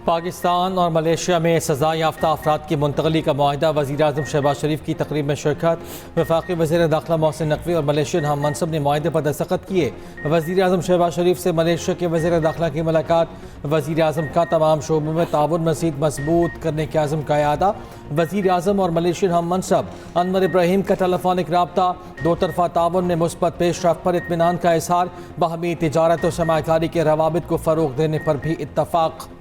पाकिस्तान और मलेशिया में सज़ा याफ्ता अफराद की मुंतकली का मुआहदा। वज़ीर-ए-आज़म शहबाज शरीफ की तकरीब में शिरकत। वफाकी वज़ीर दाखिला मोहसिन नकवी और मलेशियन हम मनसब ने मुआहदे पर दस्तखत किए। वज़ीर-ए-आज़म शहबाज शरीफ से मलेशिया के वज़ीर दाखिला की मुलाकात। वज़ीर-ए-आज़म का तमाम शोबों में ताउन मज़ीद मजबूत करने के आज़म का इआदा। वज़ीर-ए-आज़म और मलेशियन हम मनसब अनवर इब्राहीम का टेलीफोनिक रब्ता। दो तरफ़ा ताउन में मुस्बत पेशरफ्त पर इत्मीनान का इज़हार। बाहमी तिजारत और सरमायाकारी के रवाबित को फ़रोग़ देने पर भी इत्तफ़ाक़।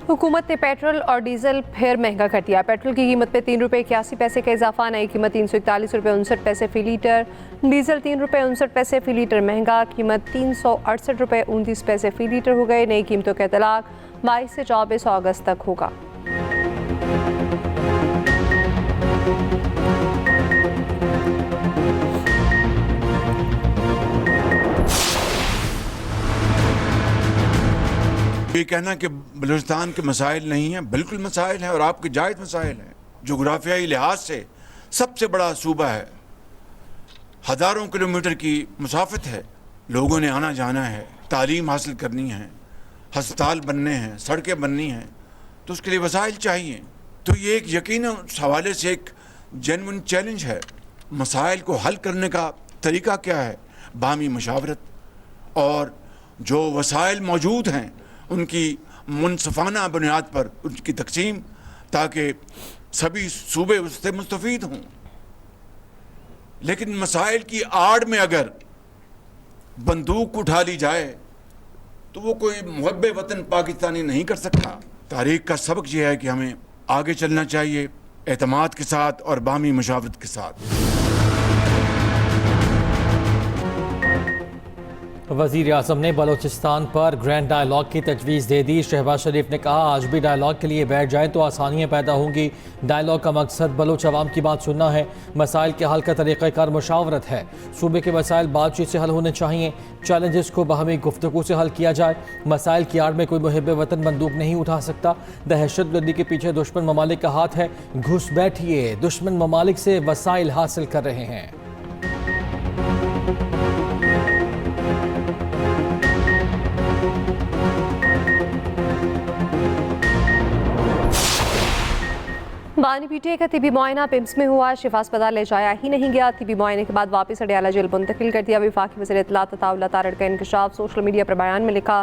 हुकूमत ने पेट्रोल और डीजल फिर महंगा कर दिया। पेट्रोल की कीमत में ₹3.81 का इजाफा। नई कीमत ₹341.69 फ़ी लीटर। डीजल ₹3.59 फ़ी लीटर महंगा। कीमत ₹368.29 फ़ी लीटर हो गए। नई कीमतों का इतलाक 22 से 24 अगस्त तक होगा। ये कहना कि बलूचिस्तान के मसाइल नहीं हैं, बिल्कुल मसाइल हैं और आपके जायज़ मसाइल हैं। जोग्राफियाई लिहाज से सबसे बड़ा सूबा है, हज़ारों किलोमीटर की मुसाफत है, लोगों ने आना जाना है, तालीम हासिल करनी है, हस्पताल बनने हैं, सड़कें बननी हैं, तो उसके लिए वसाइल चाहिए। तो ये एक यकीन उस हवाले से एक जेन्युइन चैलेंज है। मसाइल को हल करने का तरीका क्या है? बाहमी मशावरत और जो वसाइल मौजूद हैं उनकी मुनसफाना बुनियाद पर उनकी तकसीम, ताकि सभी सूबे उससे मुस्तफ़ीद हों। लेकिन मसाइल की आड़ में अगर बंदूक उठा ली जाए तो वो कोई मुहब्बे वतन पाकिस्तानी नहीं कर सकता। तारीख़ का सबक यह है कि हमें आगे चलना चाहिए एतमाद के साथ और बाहमी मुशावरत के साथ। वज़ीर-ए-आज़म ने बलूचिस्तान पर ग्रैंड डायलॉग की तजवीज़ दे दी। शहबाज शरीफ ने कहा, आज भी डायलॉग के लिए बैठ जाएं तो आसानियाँ पैदा होंगी। डायलॉग का मकसद बलूच अवाम की बात सुनना है। मसाइल के हल का तरीक़ाकार मुशावरत है। सूबे के मसाइल बातचीत से हल होने चाहिए। चैलेंजेस को बाहमी गुफ्तगू से हल किया जाए। मसाइल की आड़ में कोई मुहिब वतन बंदूक नहीं उठा सकता। दहशत गर्दी के पीछे दुश्मन ममालिक का हाथ है। घुस बैठिए, दुश्मन ममालिक से वसाइल हासिल कर रहे हैं। बानी पीटीआई का तिबी मुआयना पिम्स में हुआ। शिफा अस्पताल ले जाया ही नहीं गया। तिबी मुआयने के बाद वापस अडयाला जेल मुंतकिल कर दिया। वफाकी वज़ीर इत्तलात अताउल्लाह तारड़ का इंकशाफ। सोशल मीडिया पर बयान में लिखा,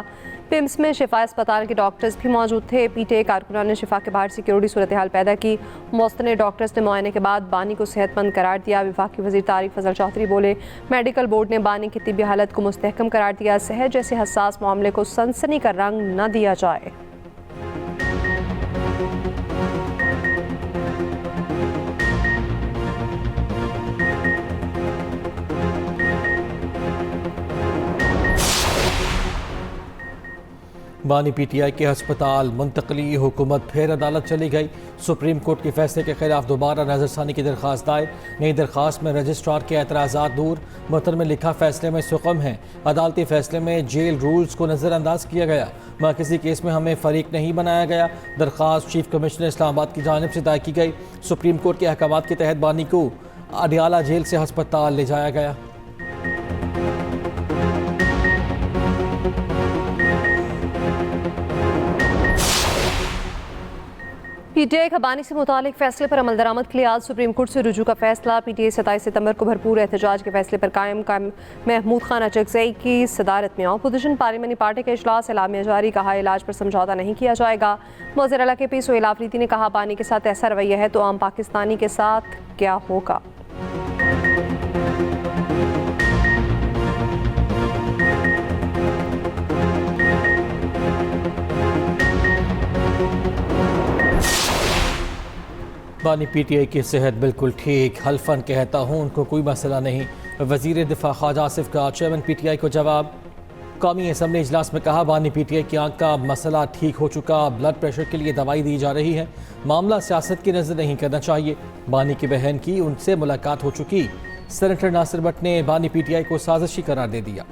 पिम्स में शिफा अस्पताल के डॉक्टर्स भी मौजूद थे। पीटीआई कारकुनान ने शिफा के बाहर सिक्योरिटी सूरत हाल पैदा की। मौस्तने डॉक्टर्स ने मुआयने के बाद बानी को सेहतमंद करार दिया। वफाकी वज़ीर तारिक फजल चौधरी बोले, मेडिकल बोर्ड ने बानी की तिबी हालत को मुस्तहकम करार दिया। सेहत जैसे हसास मामले को सनसनी का रंग न दिया जाए। बानी पीटीआई के अस्पताल मुंतकली, हुकूमत फिर अदालत चली गई। सुप्रीम कोर्ट के फैसले के खिलाफ दोबारा नजरसानी की दरख्वास्त दायर। नई दरख्वास्त में रजिस्ट्रार के एतराज़ात दूर। मतन में लिखा, फैसले में सुकम है। अदालती फैसले में जेल रूल्स को नज़रअंदाज किया गया। किसी केस में हमें फरीक नहीं बनाया गया। दरख्वास्त चीफ कमिश्नर इस्लामाबाद की जानिब से दायर की गई। सुप्रीम कोर्ट के अहकामात के तहत बानी को अडयाला जेल से अस्पताल ले जाया गया। पीटीआई का बानी से मुतालिक फैसले पर अमल दरामद के लिए आज सुप्रीम कोर्ट से रुजू का फैसला। पीटीआई 27 सितंबर को भरपूर एहतजाज के फैसले पर कायम महमूद खान अचकज़ई की सदारत में अपोजिशन पार्लियामेंटी पार्टी का इजलास। एलामिया जारी, कहा इलाज पर समझौता नहीं किया जाएगा। वज़ीर आला के पी सोहेल आफरीदी ने कहा, बानी के साथ ऐसा रवैया है तो आम पाकिस्तानी के साथ क्या होगा। बानी पीटीआई की सेहत बिल्कुल ठीक, हल्फन कहता हूँ उनको कोई मसला नहीं। वज़ीर दिफा ख्वाजा आसिफ का चेयरमैन पीटीआई को जवाब। कौमी असम्बली इजलास में कहा, बानी पीटीआई की आंख का मसला ठीक हो चुका, ब्लड प्रेशर के लिए दवाई दी जा रही है। मामला सियासत की नज़र नहीं करना चाहिए। बानी की बहन की उनसे मुलाकात हो चुकी। सेनेटर नासिर भट्ट ने बानी पीटीआई को साजिशी करार दे दिया।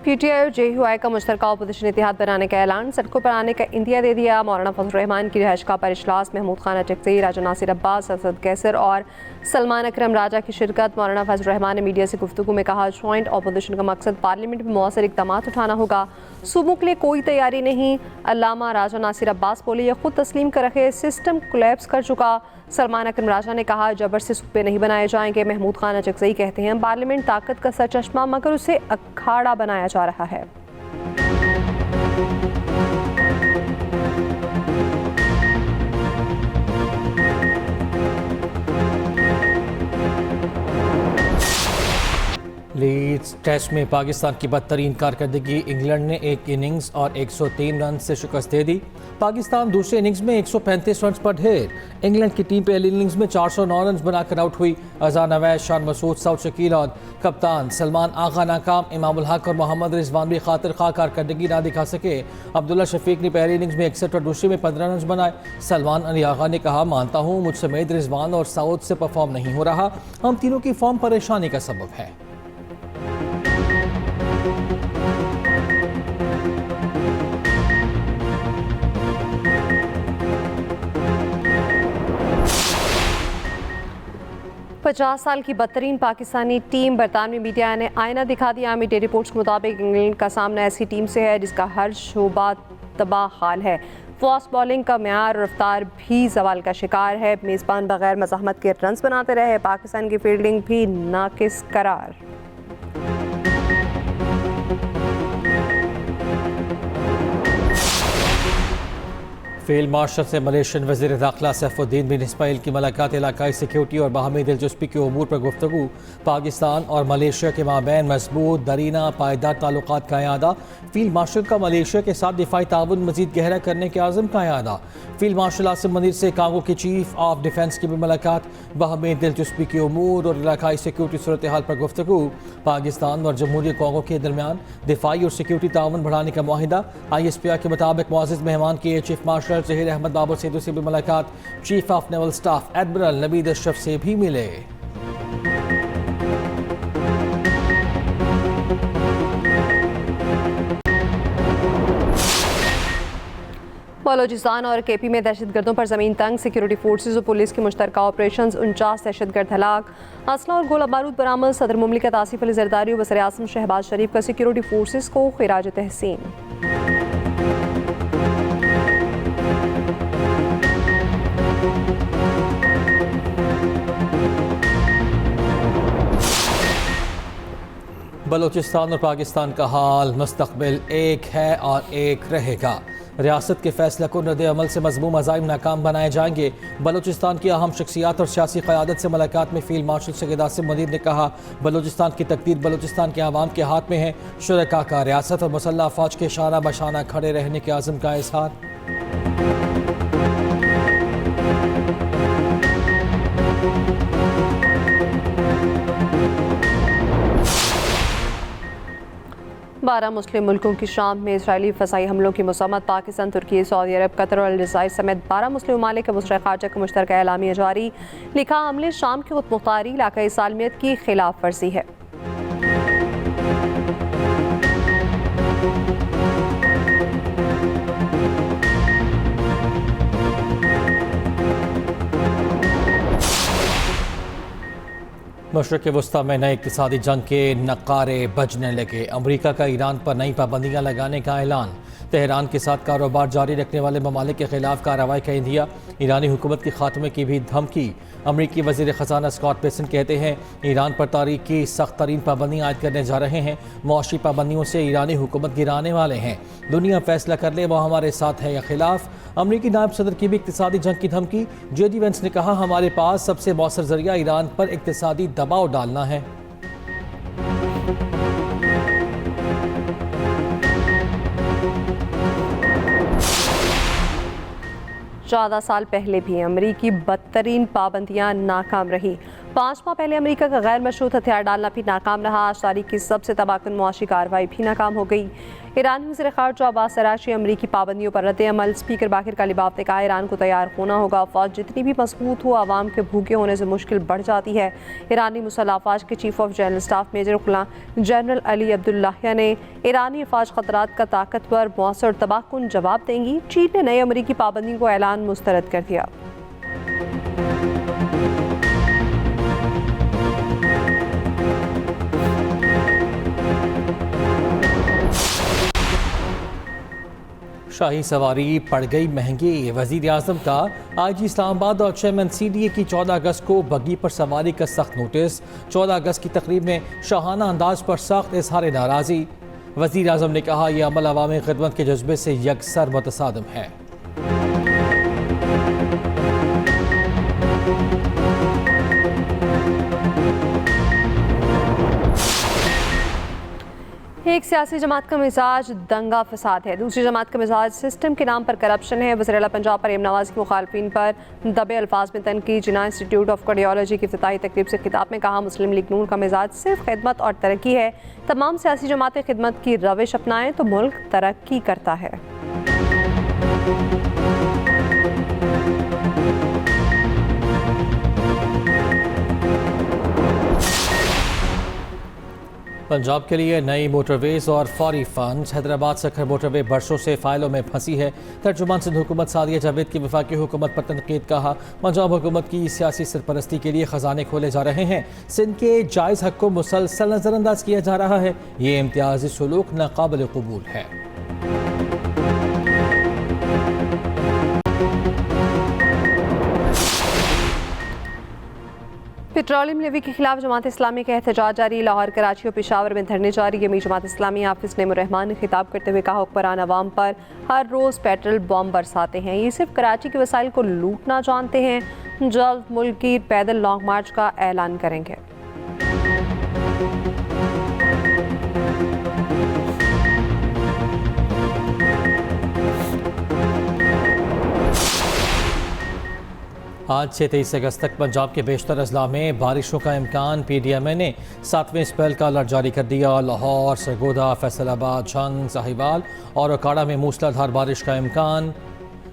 PTI और JUI का मुश्तरका अपोजिशन इत्तेहाद बनाने का ऐलान, सड़कों पर आने का इंदिया दे दिया। मौलाना फजल रहमान की रिहाइशगाह पर इजलास, महमूद खान अटकज़ई, राजा नासिर अब्बास, असद कैसर और सलमान अकरम राजा की शिरकत। मौलाना फजल रहमान ने मीडिया से गुफ्तगू में कहा, जॉइंट अपोजिशन का मकसद पार्लियामेंट में मौसर इक़दाम उठाना होगा, सूबों के लिए कोई तैयारी नहीं। अल्लामा राजा नासिर अब्बास बोले, यह खुद तस्लीम कर रखे सिस्टम कोलैप्स कर चुका। सलमान अकरम राजा ने कहा, जबर से सूबे नहीं बनाए जाएंगे। महमूद खान अटकज़ई कहते हैं, पार्लियामेंट ताकत का सरचश्मा मगर उसे अखाड़ा बनाया जा रहा है। लीड्स टेस्ट में पाकिस्तान की बदतरीन कारकर्दगी, इंग्लैंड ने एक इनिंग्स और 103 रन से शिकस्त दे दी। पाकिस्तान दूसरे इनिंग्स में 135 रन पर ढेर। इंग्लैंड की टीम पहली इनिंग्स में 409 रन बनाकर आउट हुई। अजान अवैस, शान मसूद, सऊद शकील और कप्तान सलमान आगा नाकाम। इमामुल हक और मोहम्मद रिजवान भी खातिर खा कारकर्दगी ना दिखा सके। अब्दुल्ला शफीक ने पहली इनिंग्स में 61 और दूसरे में 15 रन बनाए। सलमान अली आगा ने कहा, मानता हूँ मुझ समेत रिजवान और सऊद से परफॉर्म नहीं हो रहा, हम तीनों की फॉर्म परेशानी का सबब है। पचास साल की बदतरीन पाकिस्तानी टीम, बरतानवी मीडिया ने आईना दिखा दिया। मीडिया रिपोर्ट्स के मुताबिक इंग्लैंड का सामना ऐसी टीम से है जिसका हर शोबा तबाह हाल है। फास्ट बॉलिंग का म्यार और रफ्तार भी सवाल का शिकार है। मेज़बान बगैर मज़ाहमत के रन्स बनाते रहे। पाकिस्तान की फील्डिंग भी नाकिस करार। फील्ड मार्शल से मलेशियन वज़ीर दाखिला सैफुद्दीन बिन इस्माइल की मुलाकात, इलाकाई सिक्योरिटी और बाहमी दिलचस्पी के उमूर पर गुफ्तगू। पाकिस्तान और मलेशिया के माबैन मजबूत दरीना पायदार ताल्लुकात का इआदा। फील्ड मार्शल का मलेशिया के साथ दिफाई ताउन मजीद गहरा करने के आज़म का इआदा। फील्ड मार्शल आसिम मुनीर से कांगो के चीफ ऑफ डिफेंस की भी मुलाकात, बाहमी दिलचस्पी के उमूर और इलाकाई सिक्योरिटी सूरत हाल पर गुफ्तगू। पाकिस्तान और जमहूरिया कांगो के दरमियान दिफाई और सिक्योरिटी ताउन बढ़ाने का मुआहिदा। ISPR के मुताबिक मुअज़्ज़ज़ मेहमान के चीफ मार्शल ज़हीर अहमद बाबर सेदू से भी मुलाकात। Chief of naval staff admiral Naveed Ashraf से भी मिले। बलोचिस्तान और KP में दहशतगर्दों पर ज़मीन तंग, सिक्योरिटी फोर्सेज और पुलिस के मुश्तरका ऑपरेशन, 49 दहशतगर्द हलाक। असला और गोला बारूद बरामद। सदर मुमलिकत आसिफ अली जरदारी और वज़ीर आज़म शहबाज शरीफ का सिक्योरिटी फोर्सेज को खिराज तहसीन। बलोचिस्तान और पाकिस्तान का हाल, मुस्तकबिल एक है और एक रहेगा। रियासत के फैसला को रद्द अमल से मजमूम अज़ाइम नाकाम बनाए जाएंगे। बलोचिस्तान की अहम शख्सियात और सियासी क़यादत से मुलाकात में फील्ड मार्शल सैयद आसिम मुनीर ने कहा, बलोचिस्तान की तकदीर बलोचिस्तान के आवाम के हाथ में है। शुरका का रियासत और मुसल्लह अफवाज के शाना बशाना खड़े रहने के आज़म का इज़हार। बारह मुस्लिम मुल्कों की शाम में इसराइली फ़साई हमलों की मज़म्मत। पाकिस्तान, तुर्की, सऊदी अरब, कतर और अलजायर समेत 12 मुस्लिम ममालिक के वज़ीर ख़ारजा का मुश्तरका एलामिया जारी। लिखा, हमले शाम की खुदमुख्तारी, इलाकाई सालमियत की खिलाफ वर्जी है। मशरक़ वस्ता में नए इक़्तिसादी जंग के नक़ारे बजने लगे। अमरीका का ईरान पर नई पाबंदियाँ लगाने का ऐलान। तेहरान के साथ कारोबार जारी रखने वाले ममालिक के खिलाफ कार्रवाई का इंदिया। ईरानी हुकूमत के खात्मे की भी धमकी। अमरीकी वज़ीर ख़जाना स्कॉट बेसेंट कहते हैं, ईरान पर तारीख की सख्त तरीन पाबंदियाँ आयद करने जा रहे हैं। मुआशी पाबंदियों से ईरानी हुकूमत गिराने वाले हैं। दुनिया फैसला कर ले वो हमारे साथ है या खिलाफ। अमरीकी नायब सदर की भी इक़्तिसादी जंग की धमकी। JD वेंस ने कहा, हमारे पास सबसे मौसर जरिया ईरान पर इक़्तिसादी दबाव डालना है। 14 साल पहले भी अमरीकी बदतरीन पाबंदियां नाकाम रही। 5 माह पहले अमेरिका का गैर मशरूत हथियार डालना भी नाकाम रहा। आज तारीख की सबसे तबाहकुन मुआशी कार्रवाई भी नाकाम हो गई। ईरानी वज़ीर ख़ारजा अब्बास अराग़ची अमरीकी पाबंदियों पर रद्द-ए-अमल। स्पीकर बाकिर कालिबाफ ने कहा, ईरान को तैयार होना होगा। फ़ौज जितनी भी मजबूत हो, आवाम के भूखे होने से मुश्किल बढ़ जाती है। ईरानी मुसल्लह अफ़वाज के chief of general staff major Gholam general Ali Abdollahian ने ईरानी अफ़वाज ख़तरात का ताकतवर, मौसर, तबाहकुन जवाब देंगी। चीन ने नई अमरीकी पाबंदियों को ऐलान मुस्तरद कर दिया। शाही सवारी पड़ गई महंगी। वज़ीर आज़म का IG इस्लामाबाद और चेयरमैन CDA की 14 अगस्त को बग्गी पर सवारी का सख्त नोटिस। 14 अगस्त की तकरीब में शाहाना अंदाज पर सख्त इजहार नाराज़ी। वज़ीर आज़म ने कहा, यह अमल अवामी खिदमत के जज्बे से यकसर मुतसादिम है। एक सियासी जमात का मिजाज दंगा फसाद है, दूसरी जमात का मिजाज सिस्टम के नाम पर करप्शन है। वज़ीर आला पंजाब पर नवाज की मुखालफिन पर दबे अल्फाज में तनकीद। जिन्ना इंस्टीट्यूट ऑफ कार्डियोलॉजी की इफ्तिताही तकरीब से खिताब में कहा, मुस्लिम लीग नून का मिजाज सिर्फ खिदमत और तरक्की है। तमाम सियासी जमातें खिदमत की रविश अपनाएं तो मुल्क तरक्की करता है। पंजाब के लिए नई मोटरवेज और फौरी फंड। हैदराबाद सखर मोटरवे बरसों से फाइलों में फंसी है। तर्जुमान सिंध हुकूमत सादिया जावेद की वफाकी हुकूमत पर तनकीद। कहा, पंजाब हुकूमत की सियासी सरपरस्ती के लिए खजाने खोले जा रहे हैं। सिंध के जायज़ हक को मुसलसल नज़रअंदाज किया जा रहा है। ये इम्तियाजी सलूक नाकाबिल कबूल है। पेट्रोलियम लेवी के खिलाफ जमात इस्लामी का एहतजाज जारी। लाहौर, कराची और पेशावर में धरने जारी। अमीर जमात इस्लामी हाफिज नईमुर रहमान ने खिताब करते हुए कहा, हुक्मरान अवाम पर हर रोज़ पेट्रोल बम बरसाते हैं। ये सिर्फ कराची के वसाइल को लूटना जानते हैं। जल्द मुल्क की पैदल लॉन्ग मार्च का ऐलान करेंगे। आज से 23 अगस्त तक पंजाब के बेशतर अजला में बारिशों का इम्कान। PDMA ने 7वें स्पेल का अलर्ट जारी कर दिया। लाहौर, सरगोदा, फैसलाबाद, झंग, साहिवाल और ओकाड़ा में मूसलाधार बारिश का इम्कान।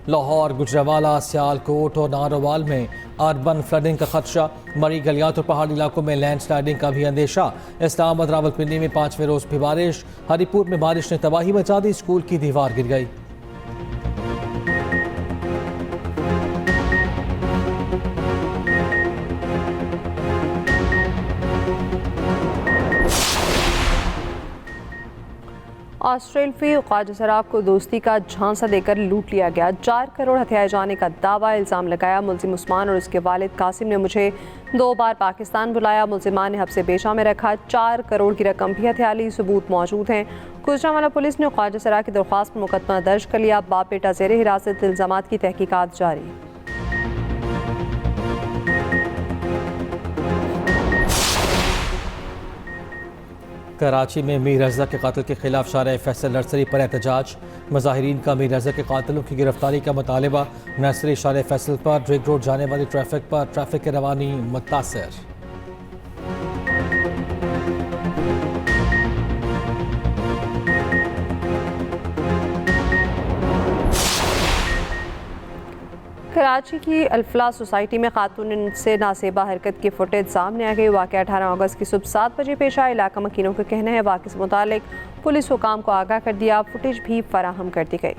लाहौर, गुजरावाला, सियालकोट और नारोवाल में अर्बन फ्लडिंग का खदशा। मरी गलियात और पहाड़ी इलाकों में लैंड स्लाइडिंग का भी अंदेशा। इस्लामाबाद, रावलपिंडी में 5वें रोज़ भी बारिश। हरिपुर में बारिश ने तबाही मचा दी, स्कूल की दीवार गिर गई। ऑस्ट्रेलिया ख्वाजा सराफ को दोस्ती का झांसा देकर लूट लिया गया। 4 करोड़ हथियाए जाने का दावा, इल्ज़ाम लगाया। मुलजिम उस्मान और उसके वालिद कासिम ने मुझे 2 बार पाकिस्तान बुलाया। मुलजिमान ने हब्से पेशा में रखा। 4 करोड़ की रकम भी हथिया ली। सबूत मौजूद हैं। गुजरांवाला पुलिस ने ख्वाजा सराफ की दरख्वास्त पर मुकदमा दर्ज कर लिया। बाप बेटा ज़ेर हिरासत, इल्ज़ामात की तहकीकात जारी। कराची में मीर रज़ा के कातिल के खिलाफ शारे फैसल नर्सरी पर एहतजाज। मुजाहिरीन का मीर रज़ा के कातिलों की गिरफ्तारी का मुतालिबा। नर्सरी शारे फैसल पर रिंग रोड जाने वाली ट्रैफिक पर ट्रैफिक की रवानी मुतासर। कराची की अल्फला सोसाइटी में खातून से नासेबा हरकत की फुटेज सामने आ गई। वाक़या 18 अगस्त की सुबह 7 बजे पेश आया। इलाका मकीनों का कहना है वाक़े से मुतालिक पुलिस हुकाम को आगाह कर दिया। फुटेज भी फराहम कर दी गई।